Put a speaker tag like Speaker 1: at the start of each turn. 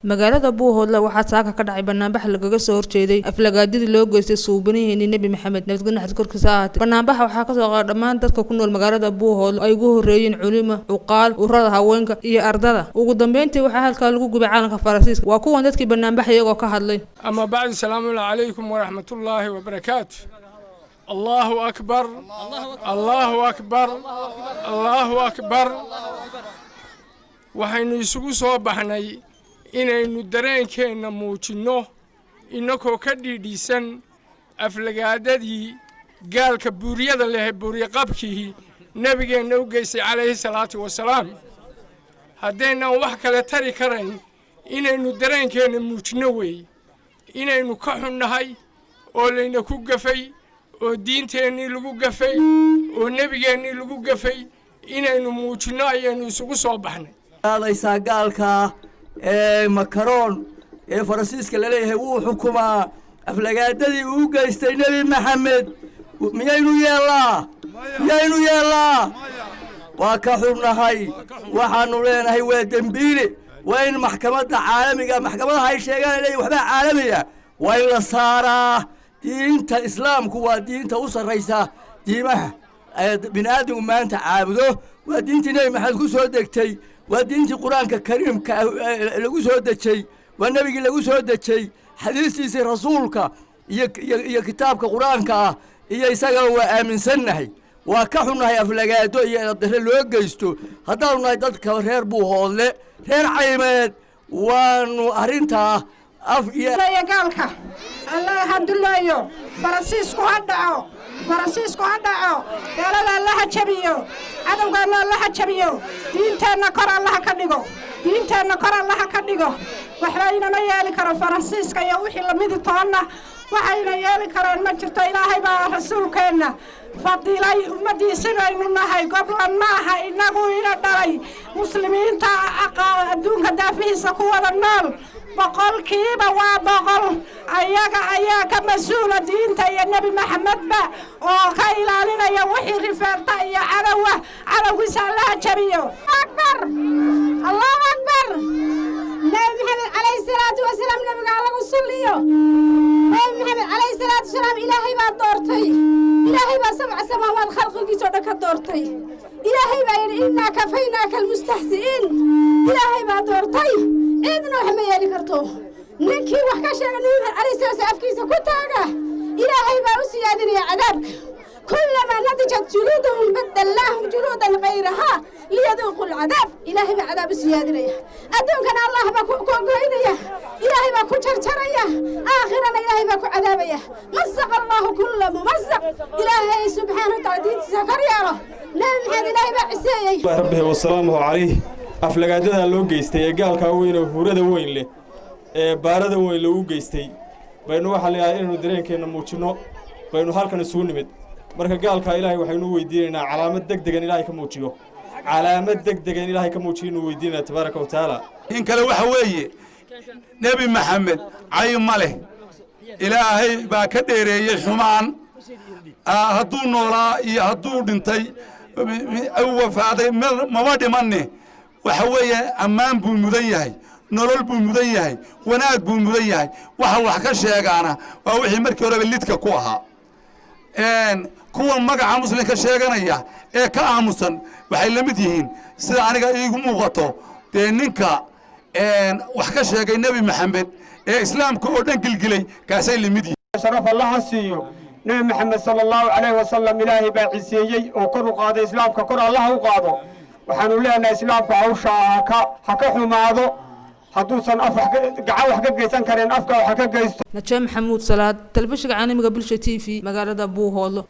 Speaker 1: magaalada Buuhoodle waxaa saaka ka dhacay banaanbax lagaga soo horjeeday aflagaadidii loo geystay suubanihiina Nabi Maxamed nabadgelyo xad korkiisa ahaatay banaanbaxa waxaa ka soo qaaday dhammaan dadka ku nool magaalada Buuhoodle ay ugu horeeyeen culimo uqaal ururada haweenka iyo ardada ugu dambeyntii waxaa halka lagu gubay calanka Faransiiska waa kuwan dadkii banaanbax iyagoo ka hadlay
Speaker 2: ama bacd salaamu alaykum wa rahmatullahi wa barakaatuh Allahu akbar Allahu akbar Allahu akbar waxaynu isugu soo baxnay inaynu dareenkeena muujino inagoo ka dhiidhisan aflagaadadii gaalka buuriyada leh buuriye qabkii nabigeena u geystay calayhi salaatu wasalaam haddaynan wax kale tari karayn inaynu dareenkeena muujino weey inaynu ka xunnahay oo layna ku gafay oo diinteennii lagu gafay oo nabigeennii lagu gafay inaynu muujino ayaynu isugu soo baxnay
Speaker 3: هذا قالك مكرون فرنسيسكا لليه هو حكومة أفلقادي وقايستي نبي محمد مينو يلا وكحرنا هاي وحانو لنا هاي ودنبيلي وين محكمة عالمية محكمة هاي شيئا لي وحبا عالمية وين لصارة دين الإسلام كوا دين توصل رئيسة ديمه بن آدم ما أنت عابده ودين نبي محمد كسو دكتي ودينتي القرآن الكريم لو سودت شيء والنبي لو سودت شيء حديث رسولك يا كتابك قرآنك يا يسقى وآمن سنه وكحنا يا فلقاتو يا الظهر لو جيستو هذا نايدك غير بوهول غير عيمد وأرنتا
Speaker 4: يا قالك الله الحمد لله يو فرانسيسكو هدعو قال الله حجبيو عدو قال الله حجبيو دينتنا كر الله كدغو waxayna ma yeeli karo Faransiiska iyo wixii la mid toona waxayna yeeli karaan ma jirto Ilaahay baa rasuulkeena fadilay ummadiisana inuu nahay goblan maaha inagu ina dhalay muslimiinta adduunka daafihiisa ku wada nool boqolkiiba waa boqol ayaga ayaa ka mas'uul diinta iyo Nabi Maxamed ba oo ka ilaalinaya wixii rifaarta iyo cadawgiisa Allah jabiyo akbar Allahu akbar Nabi Maxamed alayhi salaatu wa salaam nabiga lagu salliyo Nabi Maxamed alayhi salaatu wa salaam Ilaahay baa doortay Ilaahay baa sabca samaawaad khalqigiisa oo ka doortay Ilaahay baa inna kafaynaaka almustahzi'in Ilaahay baa doortay إذن وحما يالي كرتو نكي وحكا شاغنين علي ساسي أفكيسا كتاغا إلهي باوسي يادني عذابك كلما نضجت جلودهم بدلناهم جلودا غيرها ليذوقوا العذاب إلهي بعذاب السيادني أدون كان الله باكو قوينيا إلهي باكو شرشريا آخرا إلهي باكو عذابيا مزق الله كل ممزق إلهي سبحانه وتعالى سكر يا الله نعم هذا إلهي باعسيي
Speaker 5: ربه وسلامه عليه aflagaadada loo geystay ee gaalka weyn oo hurada weyn leh ee baarada weyn lagu geystay baynu waxa leeyahay inuu dareenkeena muujino baynu halkan isugu nimid marka gaalka Ilaahay waxaynu weydiinaynaa calaamad degdegan Ilaahay ka muujiyo calaamad degdegan Ilaahay ka muujiyo inuu weydiinaa tabaaraka wa taala
Speaker 6: in kale waxa weeye Nabi Maxamed ay male Ilaahay baa ka dheereeyay xumaan hadduu noolaa iyo hadduu dhintay aw wafaaday ma dhimanne waxa weeye ammaan buu mudan yahay nolol buu mudan yahay wanaag buu mudan yahay waxa wax ka sheegaana waa wixii markii hore lidka ku ahaa kuwa magaca muslimka sheeganaya ee ka aamusan waxay la mid yihiin sida aniga iigu muuqato ninka wax ka sheegay Nabi Maxamed ee islaamka oo dhan gilgilay kaasay la mid yihiin
Speaker 7: sharaf Allah siiyo Nabi Maxamed sallallahu alayhi wa sallam Ilaahi baa ciseeyay oo kor u qaaday islaamka kor Allah u qaado waxaanu leenahay islaamku hawsha ha ka xumaado hadduusan gacan wax ka geysan kareen afka wax ka geysto
Speaker 1: Najaam Maxamuud Salaad telefishinka caalamiga Bulsho TV magaalada Buuhoodle